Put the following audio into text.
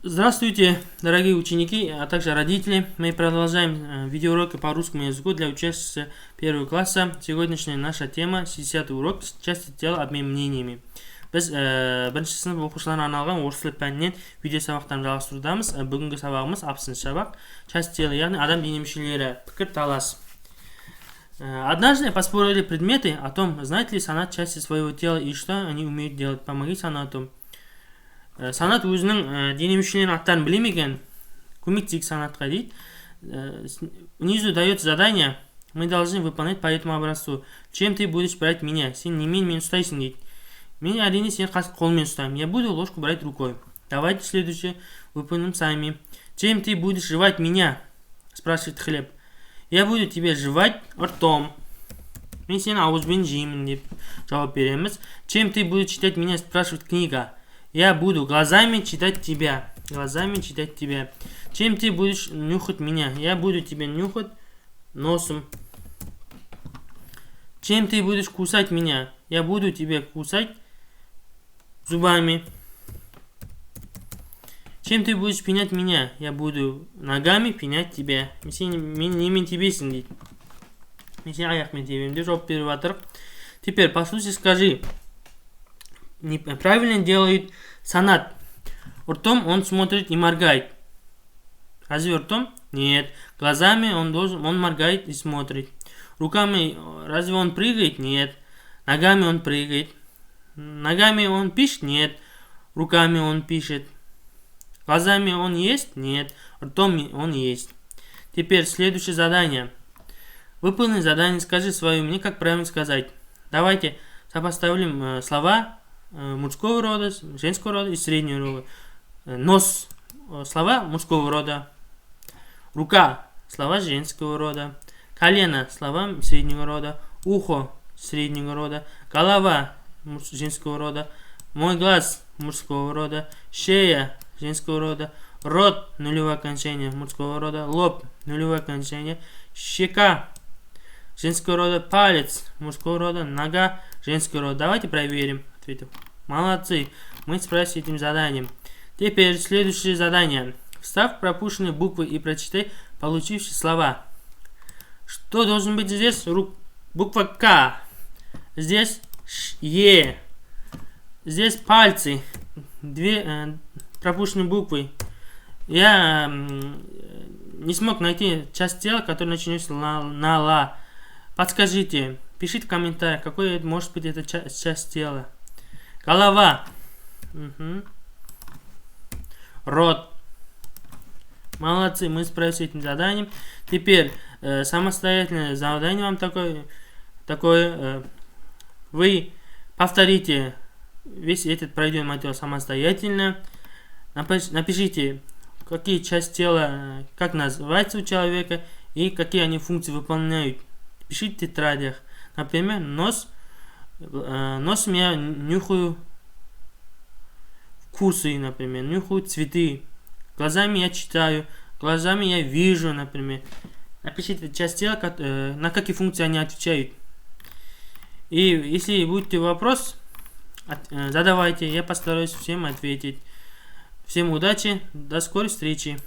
Здравствуйте, дорогие ученики, а также родители. Мы продолжаем видеоуроки по русскому языку для учащихся первого класса. Сегодняшняя наша тема 60-й урок части тела обмен мнениями. Біз бірінші сынып оқушыларына арналған орыс тілі пәнінен видео сабақтарын жалғастырудамыз. Бүгінгі сабағымыз 60-шы сабақ. Части тела, яғни адам дене мүшелері, пікір-талас. Однажды поспорили предметы о том, знает ли Санат части своего тела и что они умеют делать. Помоги Санату. Санат өзінің дене мүшелерінің аттарын біле ме екен? Көмектесейік Санатқа дейді. Внизу дается задание. Мы должны выполнять по этому образцу. Чем ты будешь брать меня? Сен немен мен ұстайсың дейді. Мен әрине сені қолмен ұстаймын. Я буду ложку брать рукой. Давайте следующее выполним сами. Чем ты будешь жевать меня? Спрашивает Хлеб. Я буду тебя жевать ртом. Мен сені ауызбен жеймін деп жауап береміз. Чем ты будешь читать меня? Спрашивает книга. Я буду глазами читать тебя. Глазами читать тебя. Чем ты будешь нюхать меня? Я буду тебя нюхать носом. Чем ты будешь кусать меня? Я буду тебя кусать зубами. Чем ты будешь пинать меня? Я буду ногами пинать тебя. Мен немен тебесің дейді. Мен сені аяқпен тебемін деп жауап беріп жатыр. Теперь послушай, скажи. Правильно делает Санат. Ртом он смотрит и моргает. Разве ртом? Нет. Глазами он моргает и смотрит. Руками разве он прыгает? Нет. Ногами он прыгает. Ногами он пишет? Нет. Руками он пишет. Глазами он ест? Нет. Ртом он ест. Теперь следующее задание. Выполни задание, скажи свое мнение, как правильно сказать. Давайте сопоставим слова мужского рода, женского рода и среднего рода. Нос – слова мужского рода. Рука – слова женского рода. Колено – слова среднего рода. Ухо – среднего рода. Голова – женского рода. Мой глаз – мужского рода. Шея – женского рода. Рот – нулевое окончание мужского рода. Лоб – нулевое окончание. Щека – женского рода. Палец – мужского рода. Нога – женского рода. Давайте проверим. Молодцы, мы справились с этим заданием. Теперь следующее задание. Вставь пропущенные буквы и прочитай получившиеся слова. Что должен быть здесь? Буква К. Здесь Е. Здесь пальцы. Две пропущенные буквы. Я не смог найти часть тела, которая начинается на Ла. Подскажите, пишите в комментариях, какой может быть эта часть тела. Голова. Рот. Молодцы, мы справились с этим заданием. Теперь самостоятельное задание вам такое. Вы повторите весь этот пройденный материал самостоятельно. Напишите, какие части тела, как называется у человека и какие они функции выполняют. Пишите в тетрадях. Например, нос. Носом я нюхаю вкусы, например, нюхаю цветы. Глазами я читаю, глазами я вижу, например. Напишите часть тела, на какие функции они отвечают. И если будет вопрос, задавайте, я постараюсь всем ответить. Всем удачи, до скорой встречи.